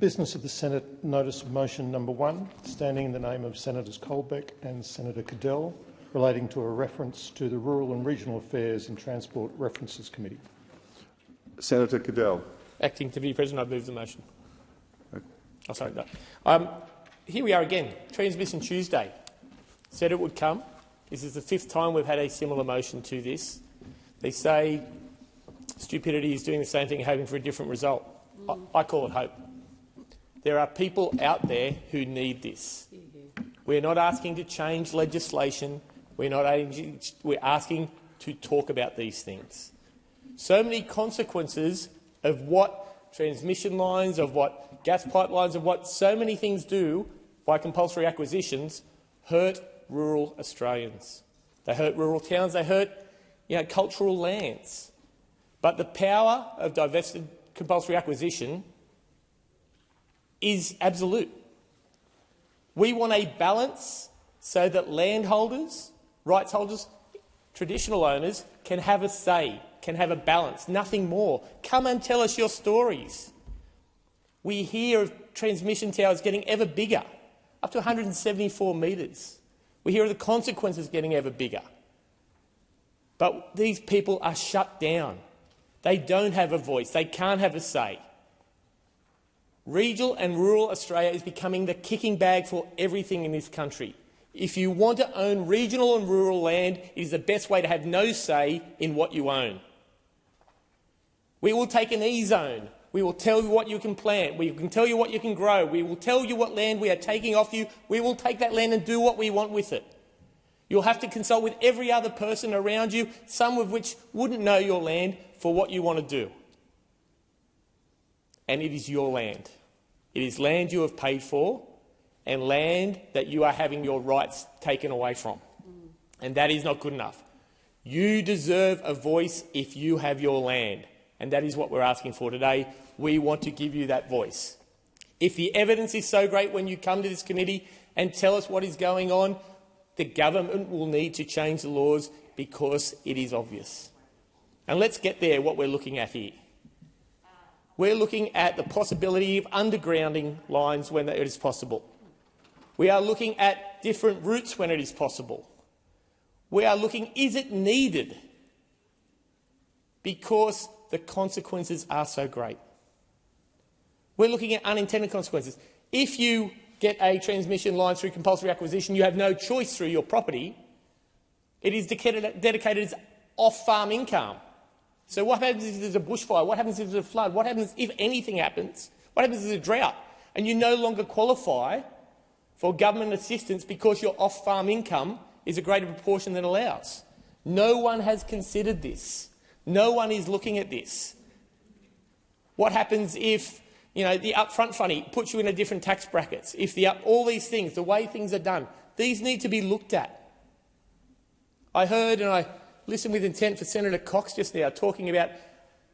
Business of the Senate Notice of Motion number 1, standing in the name of Senators Colbeck and Senator Cadell, relating to a reference to the Rural and Regional Affairs and Transport References Committee. Senator Cadell. Acting Deputy President, I move the motion. Oh, sorry, no. Here we are again, Transmission Tuesday. Said it would come. This is the 5th time we've had a similar motion to this. They say stupidity is doing the same thing, hoping for a different result. I call it hope. There are people out there who need this. We're not asking to change legislation. We're asking to talk about these things. So many consequences of what transmission lines, of what gas pipelines, of what so many things do by compulsory acquisitions hurt rural Australians. They hurt rural towns. They hurt cultural lands. But the power of divested compulsory acquisition is absolute. We want a balance so that landholders, rights holders, traditional owners can have a say, can have a balance, nothing more. Come and tell us your stories. We hear of transmission towers getting ever bigger, up to 174 metres. We hear of the consequences getting ever bigger. But these people are shut down. They don't have a voice. They can't have a say. Regional and rural Australia is becoming the kicking bag for everything in this country. If you want to own regional and rural land, it is the best way to have no say in what you own. We will take an E-zone. We will tell you what you can plant. We can tell you what you can grow. We will tell you what land we are taking off you. We will take that land and do what we want with it. You'll have to consult with every other person around you, some of which wouldn't know your land, for what you want to do. And it is your land. It is land you have paid for and land that you are having your rights taken away from. And that is not good enough. You deserve a voice if you have your land. And that is what we're asking for today. We want to give you that voice. If the evidence is so great when you come to this committee and tell us what is going on, the government will need to change the laws because it is obvious. And let's get there, what we're looking at here. We're looking at the possibility of undergrounding lines when it is possible. We are looking at different routes when it is possible. We are looking, is it needed? Because the consequences are so great. We're looking at unintended consequences. If you get a transmission line through compulsory acquisition, you have no choice through your property. It is dedicated as off-farm income. So what happens if there's a bushfire? What happens if there's a flood? What happens if anything happens? What happens if there's a drought? And you no longer qualify for government assistance because your off-farm income is a greater proportion than allows. No one has considered this. No one is looking at this. What happens if the upfront funding puts you in a different tax brackets? If all these things, the way things are done, these need to be looked at. I heard and I listened with intent for Senator Cox just now talking about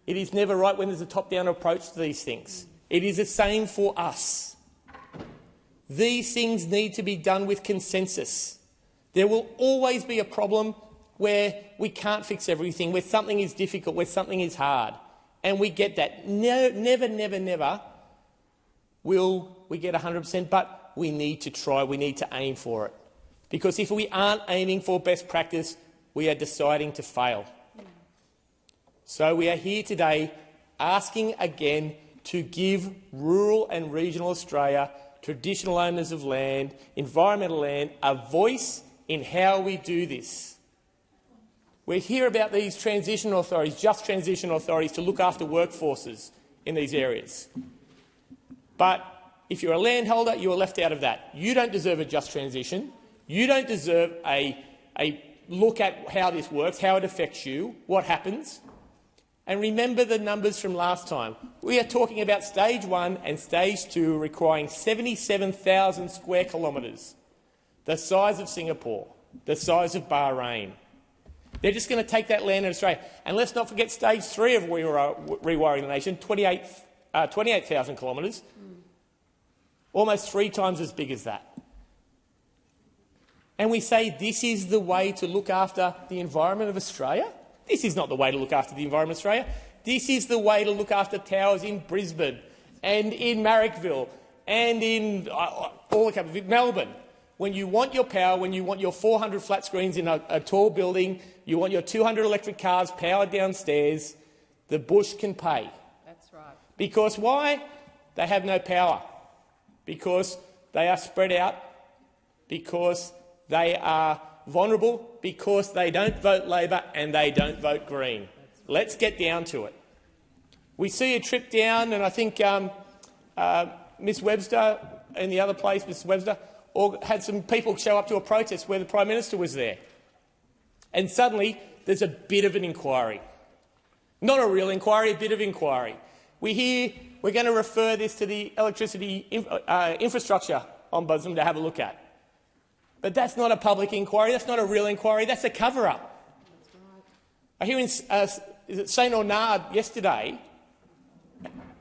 it is never right when there's a top-down approach to these things. It is the same for us. These things need to be done with consensus. There will always be a problem where we can't fix everything, where something is difficult, where something is hard. And we get that. No, never, never, never will we get 100%, but we need to try, we need to aim for it. Because if we aren't aiming for best practice, we are deciding to fail. So we are here today asking again to give rural and regional Australia, traditional owners of land, environmental land, a voice in how we do this. We hear about these transitional authorities, just transitional authorities, to look after workforces in these areas. But if you're a landholder, you are left out of that. You don't deserve a just transition. You don't deserve a look at how this works, how it affects you, what happens. And remember the numbers from last time. We are talking about Stage 1 and Stage 2 requiring 77,000 square kilometres, the size of Singapore, the size of Bahrain. They're just going to take that land in Australia. And let's not forget Stage 3 of Rewiring the Nation, 28,000 kilometres, almost 3 times as big as that. And we say this is the way to look after the environment of Australia? This is not the way to look after the environment of Australia. This is the way to look after towers in Brisbane and in Marrickville and in all the capital, Melbourne. When you want your power, when you want your 400 flat screens in a tall building, you want your 200 electric cars powered downstairs, the bush can pay. That's right. Because why? They have no power. Because they are spread out. Because they are vulnerable. Because they don't vote Labor and they don't vote Green. Let's get down to it. We see a trip down, and I think Ms Webster and the other place, Ms Webster, had some people show up to a protest where the Prime Minister was there. And suddenly there's a bit of an inquiry. Not a real inquiry, a bit of inquiry. We hear we're going to refer this to the electricity infrastructure ombudsman to have a look at. But that's not a public inquiry, that's not a real inquiry, that's a cover-up. I hear in St Bernard yesterday,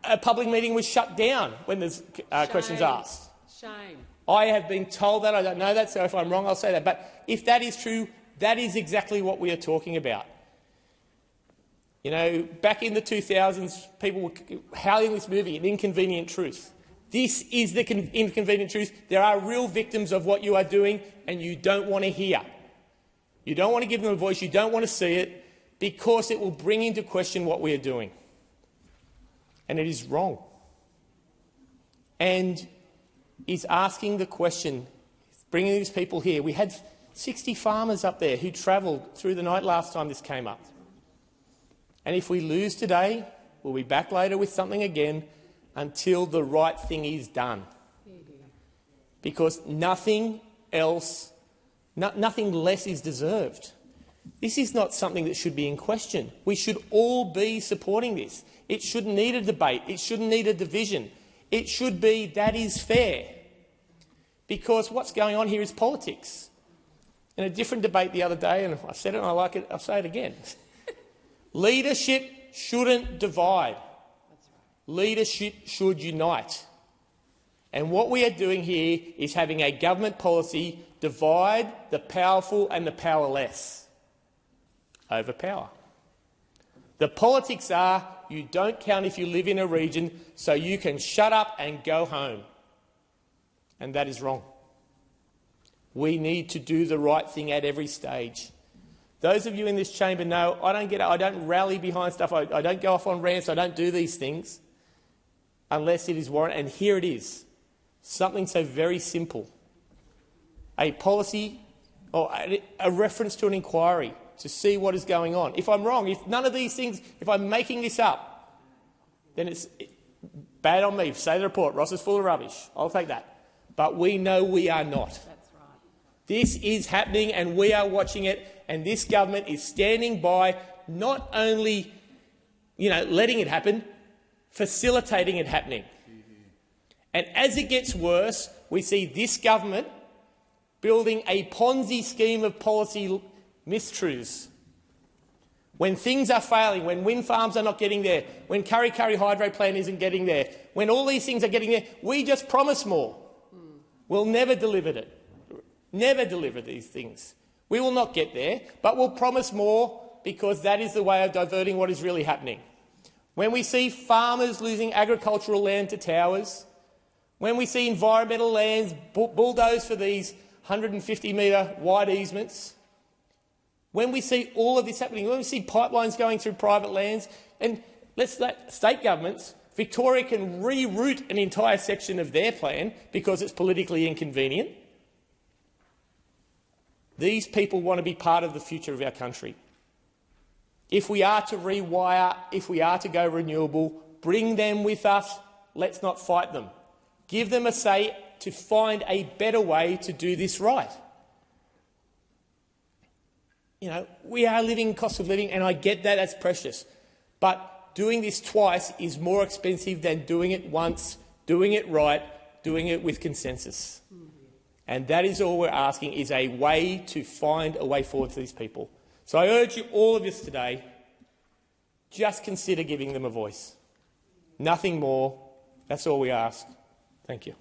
a public meeting was shut down when there's questions asked. Shame. I have been told that. I don't know that, so if I'm wrong, I'll say that. But if that is true, that is exactly what we are talking about. You know, back in the 2000s, people were howling this movie, An Inconvenient Truth. This is the inconvenient truth. There are real victims of what you are doing, and you don't want to hear. You don't want to give them a voice. You don't want to see it, because it will bring into question what we are doing. And it is wrong. And is asking the question, bringing these people here. We had 60 farmers up there who travelled through the night last time this came up. And if we lose today, we'll be back later with something again until the right thing is done. Because nothing else, nothing less is deserved. This is not something that should be in question. We should all be supporting this. It shouldn't need a debate. It shouldn't need a division. It should be that is fair. Because what's going on here is politics. In a different debate the other day, and I said it and I like it, I'll say it again. Leadership shouldn't divide. Leadership should unite. And what we are doing here is having a government policy divide the powerful and the powerless over power. The politics are you don't count if you live in a region, so you can shut up and go home. And that is wrong. We need to do the right thing at every stage. Those of you in this chamber know I don't rally behind stuff. I don't go off on rants. I don't do these things unless it is warranted. And here it is, something so very simple. A policy or a reference to an inquiry to see what is going on. If I'm wrong, if none of these things, if I'm making this up, then it's bad on me. Say the report. Ross is full of rubbish. I'll take that. But we know we are not. That's right. This is happening and we are watching it, and this government is standing by, not only letting it happen, facilitating it happening. And as it gets worse, we see this government building a Ponzi scheme of policy mistruths. When things are failing, when wind farms are not getting there, when Kurri Kurri Hydro Plant isn't getting there, when all these things are getting there, we just promise more. We'll never deliver it. Never deliver these things. We will not get there, but we'll promise more because that is the way of diverting what is really happening. When we see farmers losing agricultural land to towers, when we see environmental lands bulldozed for these 150-metre wide easements, when we see all of this happening, when we see pipelines going through private lands, and let's let state governments, Victoria can reroute an entire section of their plan because it's politically inconvenient. These people want to be part of the future of our country. If we are to rewire, if we are to go renewable, bring them with us. Let's not fight them. Give them a say to find a better way to do this right. We are living cost of living, and I get that, that's precious. But doing this twice is more expensive than doing it once, doing it right, doing it with consensus. And that is all we're asking, is a way to find a way forward for these people. So I urge you, all of us today, just consider giving them a voice. Nothing more. That's all we ask. Thank you.